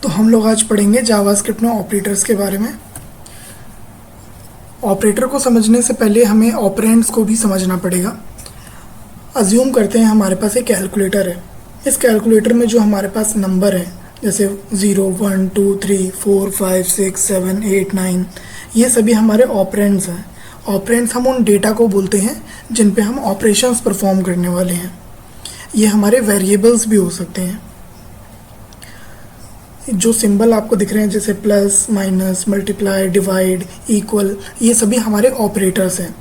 तो हम लोग आज पढ़ेंगे जावास्क्रिप्ट में ऑपरेटर्स के बारे में। ऑपरेटर को समझने से पहले हमें ऑपरेंड्स को भी समझना पड़ेगा। अज्यूम करते हैं हमारे पास एक कैलकुलेटर है। इस कैलकुलेटर में जो हमारे पास नंबर है जैसे 0, 1, 2, 3, 4, 5, 6, 7, 8, 9, ये सभी हमारे ऑपरेंड्स हैं। ऑपरेंड्स हम उन डेटा को बोलते हैं जिन पे हम ऑपरेशंस परफॉर्म करने वाले हैं। ये हमारे वेरिएबल्स भी हो सकते हैं। जो सिंबल आपको दिख रहे हैं जैसे plus, minus, multiply, divide, equal, ये सभी हमारे ऑपरेटर्स हैं।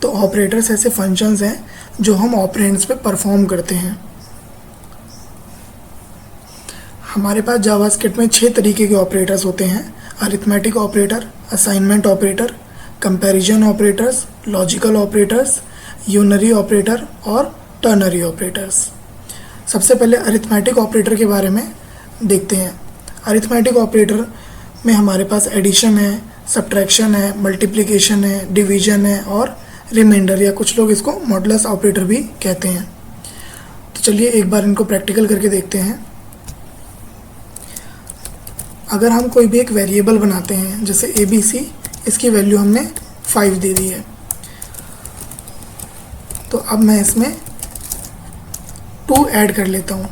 तो ऑपरेटर्स ऐसे फंक्शंस हैं जो हम ऑपरेंड्स पे परफॉर्म करते हैं। हमारे पास जावास्क्रिप्ट में 6 तरीके के ऑपरेटर्स होते हैं: arithmetic operator, assignment operator, comparison operators, logical operators, unary operator और टर्नरी ऑपरेटर्स। सबसे पहले अरिथमेटिक ऑपरेटर के बारे में देखते हैं। अरिथमेटिक ऑपरेटर में हमारे पास एडिशन है, सब्ट्रैक्शन है, मल्टीप्लिकेशन है, डिवीजन है और रिमाइंडर, या कुछ लोग इसको मॉडुलस ऑपरेटर भी कहते हैं। तो चलिए एक बार इनको प्रैक्टिकल करके देखते हैं। अगर हम कोई भी एक वेरिएबल बनाते हैं जैसे ABC, इसकी वैल्यू हमने 5 दे दी है, तो अब मैं इसमें 2 ऐड कर लेता हूँ।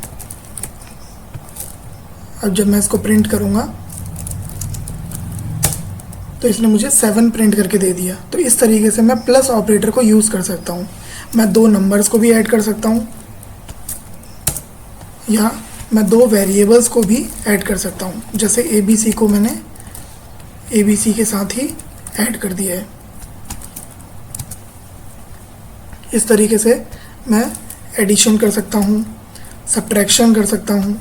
अब जब मैं इसको प्रिंट करूँगा तो इसने मुझे 7 प्रिंट करके दे दिया। तो इस तरीके से मैं प्लस ऑपरेटर को यूज़ कर सकता हूँ। मैं 2 नंबर्स को भी ऐड कर सकता हूँ या मैं 2 वेरिएबल्स को भी ऐड कर सकता हूँ। जैसे ABC को मैंने ABC के साथ ही ऐड कर दिया है। इस तरीके से मैं एडिशन कर सकता हूँ, सब्ट्रैक्शन कर सकता हूँ,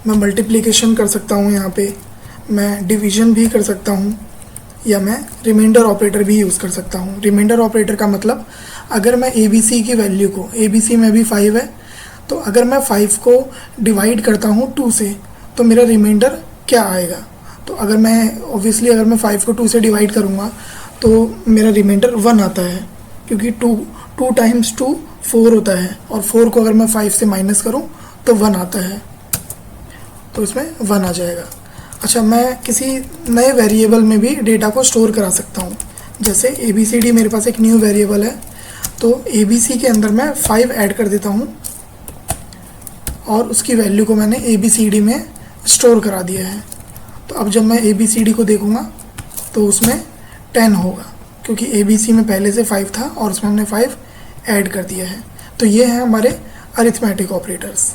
मैं मल्टीप्लिकेशन कर सकता हूँ, यहाँ पे मैं डिवीजन भी कर सकता हूँ, या मैं रिमाइंडर ऑपरेटर भी यूज़ कर सकता हूँ। रिमाइंडर ऑपरेटर का मतलब, अगर मैं ABC की वैल्यू को, ABC में भी 5 है, तो अगर मैं 5 को डिवाइड करता हूँ 2 से तो मेरा रिमाइंडर क्या आएगा। तो अगर मैं ऑब्वियसली अगर मैं 5 को 2 से डिवाइड करूँगा तो मेरा रिमाइंडर 1 आता है, क्योंकि 2 टाइम्स 2 4 होता है, और 4 को अगर मैं 5 से माइनस करूँ तो 1 आता है, तो इसमें 1 आ जाएगा। अच्छा, मैं किसी नए वेरिएबल में भी डेटा को स्टोर करा सकता हूँ। जैसे ABCD मेरे पास एक न्यू वेरिएबल है, तो ABC के अंदर मैं 5 ऐड कर देता हूँ और उसकी वैल्यू को मैंने ABCD में स्टोर करा दिया है। तो अब जब मैं ABCD को देखूँगा तो उसमें 10 होगा, क्योंकि ABC में पहले से 5 था और उसमें हमने 5 ऐड कर दिया है। तो ये हैं हमारे अरिथमेटिक ऑपरेटर्स।